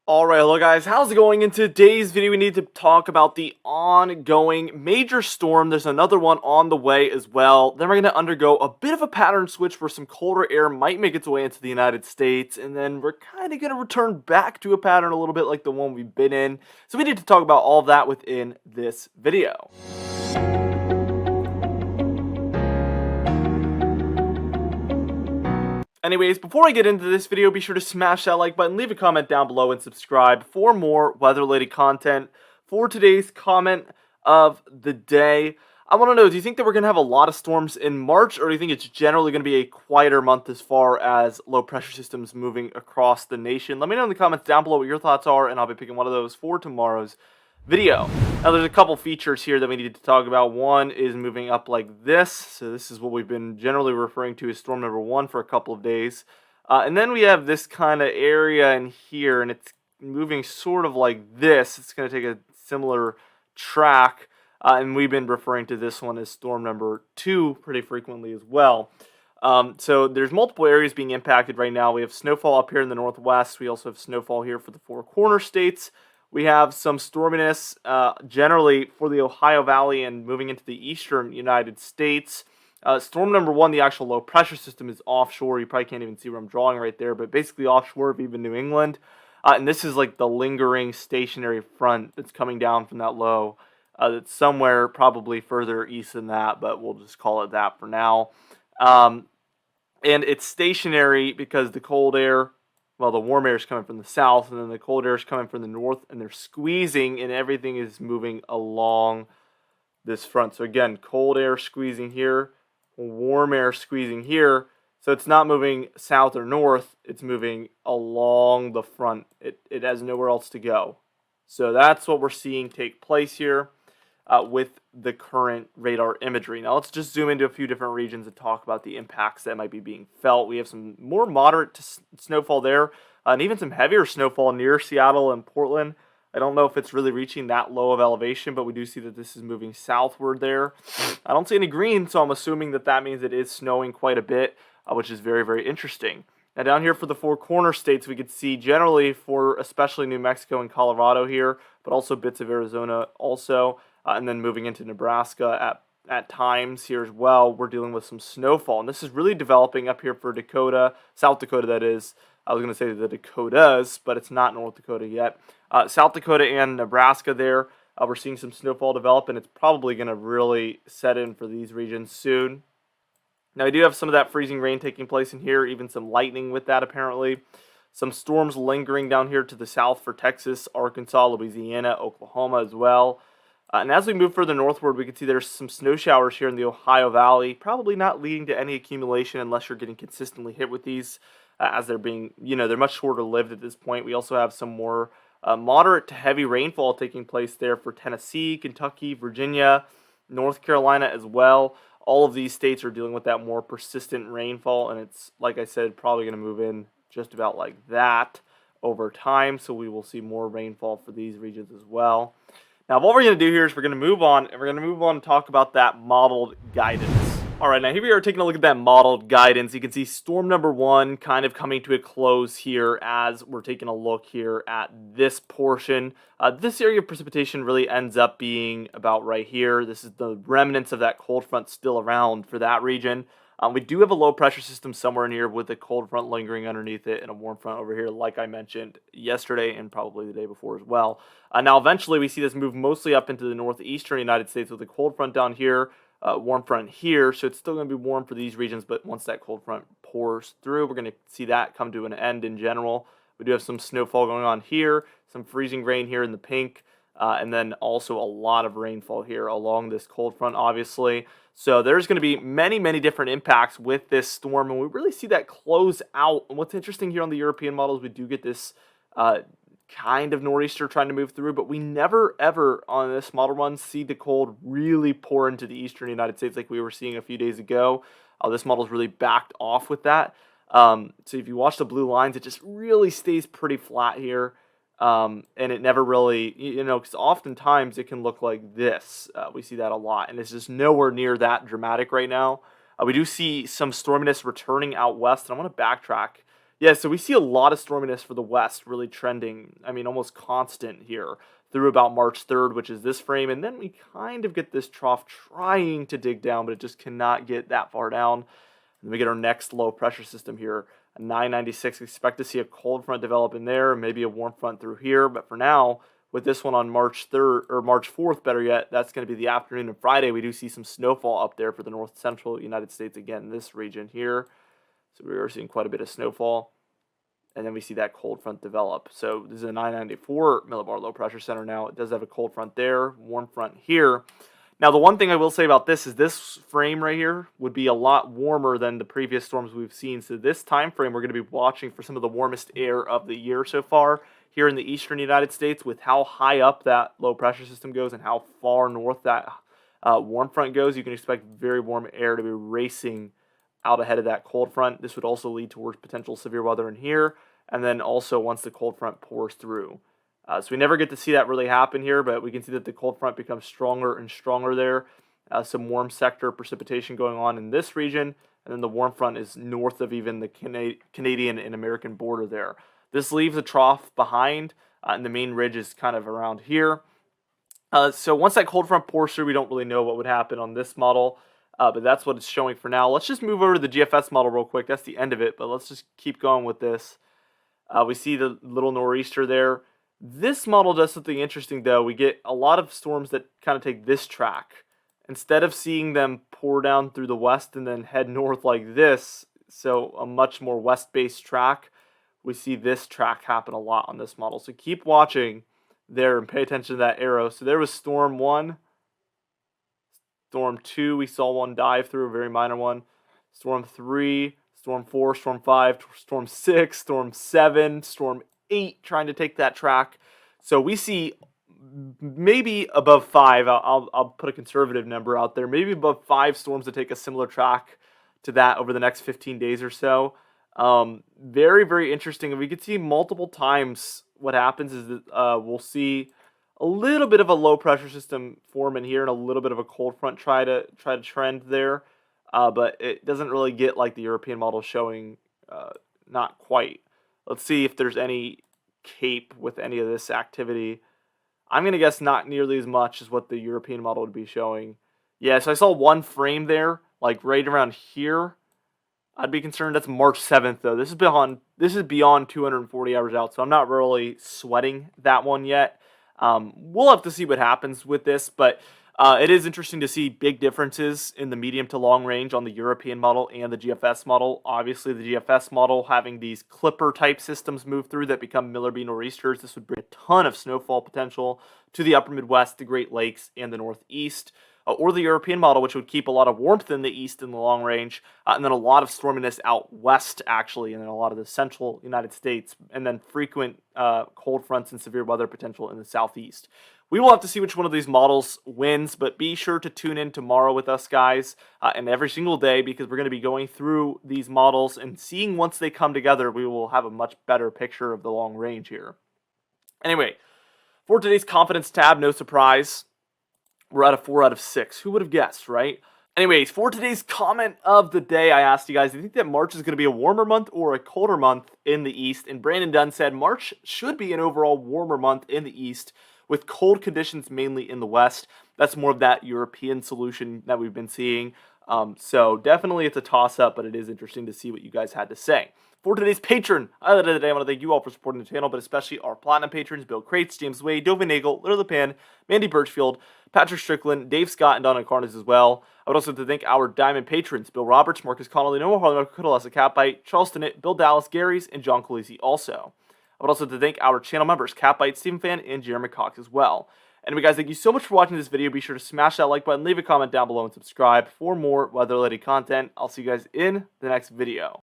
Alright, hello guys, how's it going? In today's video, we need to talk about the ongoing major storm. There's another one on the way as well. Then we're going to undergo a bit of a pattern switch where some colder air might make its way into the United States. And then we're kind of going to return back to a pattern a little bit like the one we've been in. So we need to talk about all of that within this video. Anyways, before I get into this video, be sure to smash that like button, leave a comment down below, and subscribe for more weather-related content. For today's comment of the day, I want to know, do you think that we're going to have a lot of storms in March, or do you think it's generally going to be a quieter month as far as low-pressure systems moving across the nation? Let me know in the comments down below what your thoughts are, and I'll be picking one of those for tomorrow's video. Now there's a couple features here that we need to talk about. One is moving up like this. So this is what we've been generally referring to as storm number 1 for a couple of days. And then we have this kind of area in here, and it's moving sort of like this. It's going to take a similar track, and we've been referring to this one as storm number 2 pretty frequently as well. So there's multiple areas being impacted right now. We have snowfall up here in the northwest. We also have snowfall here for the Four Corner states. We have some storminess generally for the Ohio Valley and moving into the eastern United States. Storm number 1, the actual low pressure system, is offshore. You probably can't even see where I'm drawing right there, but basically offshore of even New England. And this is like the lingering stationary front that's coming down from that low. That's somewhere probably further east than that, but we'll just call it that for now. And it's stationary because the cold air, well, the warm air is coming from the south, and then the cold air is coming from the north, and they're squeezing, and everything is moving along this front. So again, cold air squeezing here, warm air squeezing here. So it's not moving south or north, it's moving along the front. It has nowhere else to go. So that's what we're seeing take place here with the current radar imagery. Now let's just zoom into a few different regions and talk about the impacts that might be being felt. We have some more moderate snowfall there, and even some heavier snowfall near Seattle and Portland. I don't know if it's really reaching that low of elevation, but we do see that this is moving southward there. I don't see any green, so I'm assuming that that means it is snowing quite a bit, which is very, very interesting. Now down here for the Four Corner states, we could see generally for especially New Mexico and Colorado here, but also bits of Arizona also. And then moving into Nebraska at times here as well, we're dealing with some snowfall. And this is really developing up here for Dakota, South Dakota that is. I was going to say the Dakotas, but it's not North Dakota yet. South Dakota and Nebraska there, we're seeing some snowfall develop, and it's probably going to really set in for these regions soon. Now, we do have some of that freezing rain taking place in here, even some lightning with that apparently. Some storms lingering down here to the south for Texas, Arkansas, Louisiana, Oklahoma as well. And as we move further northward, we can see there's some snow showers here in the Ohio Valley, probably not leading to any accumulation unless you're getting consistently hit with these, as they're being, they're much shorter lived at this point. We also have some more moderate to heavy rainfall taking place there for Tennessee, Kentucky, Virginia, North Carolina as well. All of these states are dealing with that more persistent rainfall, and it's, like I said, probably going to move in just about like that over time, so we will see more rainfall for these regions as well. Now, what we're going to do here is we're going to move on, and we're going to move on and talk about that modeled guidance. All right, now here we are taking a look at that modeled guidance. You can see storm number 1 kind of coming to a close here as we're taking a look here at this portion. This area of precipitation really ends up being about right here. This is the remnants of that cold front still around for that region. We do have a low pressure system somewhere in here with a cold front lingering underneath it and a warm front over here, like I mentioned yesterday and probably the day before as well. Now, eventually, we see this move mostly up into the northeastern United States with a cold front down here, warm front here. So it's still going to be warm for these regions, but once that cold front pours through, we're going to see that come to an end in general. We do have some snowfall going on here, some freezing rain here in the pink, and then also a lot of rainfall here along this cold front, obviously. So there's going to be many, many different impacts with this storm, and we really see that close out. And what's interesting here on the European models, we do get this kind of nor'easter trying to move through, but we never, ever on this model run see the cold really pour into the eastern United States like we were seeing a few days ago. This model's really backed off with that. So if you watch the blue lines, it just really stays pretty flat here. And it never really, because oftentimes it can look like this. We see that a lot, and it's just nowhere near that dramatic right now. We do see some storminess returning out west, and I want to backtrack Yeah, so we see a lot of storminess for the west really trending, I mean, almost constant here through about March 3rd, which is this frame. And then we kind of get this trough trying to dig down, but it just cannot get that far down. And we get our next low pressure system here, a 996. Expect to see a cold front develop in there, maybe a warm front through here. But for now, with this one on March 3rd, or March 4th, better yet, that's going to be the afternoon of Friday. We do see some snowfall up there for the north central United States, again, this region here. So we are seeing quite a bit of snowfall. And then we see that cold front develop. So this is a 994 millibar low pressure center now. It does have a cold front there, warm front here. Now, the one thing I will say about this is this frame right here would be a lot warmer than the previous storms we've seen. So this time frame, we're going to be watching for some of the warmest air of the year so far here in the eastern United States, with how high up that low pressure system goes and how far north that warm front goes. You can expect very warm air to be racing out ahead of that cold front. This would also lead towards potential severe weather in here, and then also once the cold front pours through. So we never get to see that really happen here, but we can see that the cold front becomes stronger and stronger there. Some warm sector precipitation going on in this region, and then the warm front is north of even the Canadian and American border there. This leaves a trough behind, and the main ridge is kind of around here. So once that cold front pours through, we don't really know what would happen on this model. But that's what it's showing for now. Let's just move over to the GFS model real quick. That's the end of it, but let's just keep going with this. We see the little nor'easter there. This model does something interesting, though. We get a lot of storms that kind of take this track. Instead of seeing them pour down through the west and then head north like this, so a much more west-based track, we see this track happen a lot on this model. So keep watching there and pay attention to that arrow. So there was storm 1. Storm 2, we saw one dive through, a very minor one. Storm 3, Storm 4, Storm 5, Storm 6, Storm 7, Storm 8 trying to take that track. So we see maybe above 5, I'll put a conservative number out there, maybe above 5 storms that take a similar track to that over the next 15 days or so. Very, very interesting. And we could see multiple times what happens is that we'll see a little bit of a low pressure system form in here and a little bit of a cold front try to trend there, but it doesn't really get like the European model showing, not quite. Let's see if there's any cape with any of this activity. I'm going to guess not nearly as much as what the European model would be showing. Yeah, so I saw one frame there, like right around here. I'd be concerned. That's March 7th, though. This is beyond 240 hours out, so I'm not really sweating that one yet. We'll have to see what happens with this, but it is interesting to see big differences in the medium to long range on the European model and the GFS model. Obviously, the GFS model having these clipper type systems move through that become Miller B nor'easters. This would bring a ton of snowfall potential to the upper Midwest, the Great Lakes, and the Northeast. Or the European model, which would keep a lot of warmth in the east in the long range, and then a lot of storminess out west, actually, and then a lot of the central United States, and then frequent cold fronts and severe weather potential in the southeast. We will have to see which one of these models wins, but be sure to tune in tomorrow with us, guys, and every single day, because we're going to be going through these models and seeing once they come together, we will have a much better picture of the long range here. Anyway, for today's confidence tab, no surprise, we're at a 4 out of 6. Who would have guessed, right? Anyways, for today's comment of the day, I asked you guys, do you think that March is going to be a warmer month or a colder month in the East? And Brandon Dunn said March should be an overall warmer month in the East with cold conditions mainly in the West. That's more of that European solution that we've been seeing. So definitely it's a toss-up, but it is interesting to see what you guys had to say. For today's patron of the day, I want to thank you all for supporting the channel, but especially our Platinum patrons, Bill Crates, James Wade, Dovin Nagel, Little the Pan, Mandy Birchfield, Patrick Strickland, Dave Scott, and Donna Carnes as well. I would also like to thank our Diamond patrons, Bill Roberts, Marcus Connolly, Noah Harlan, Kudalasa Catbite, Charleston It, Bill Dallas, Gary's, and John Colisi also. I would also like to thank our channel members, Catbite, Stephen Fan, and Jeremy Cox as well. Anyway, guys, thank you so much for watching this video. Be sure to smash that like button, leave a comment down below, and subscribe for more weather-related content. I'll see you guys in the next video.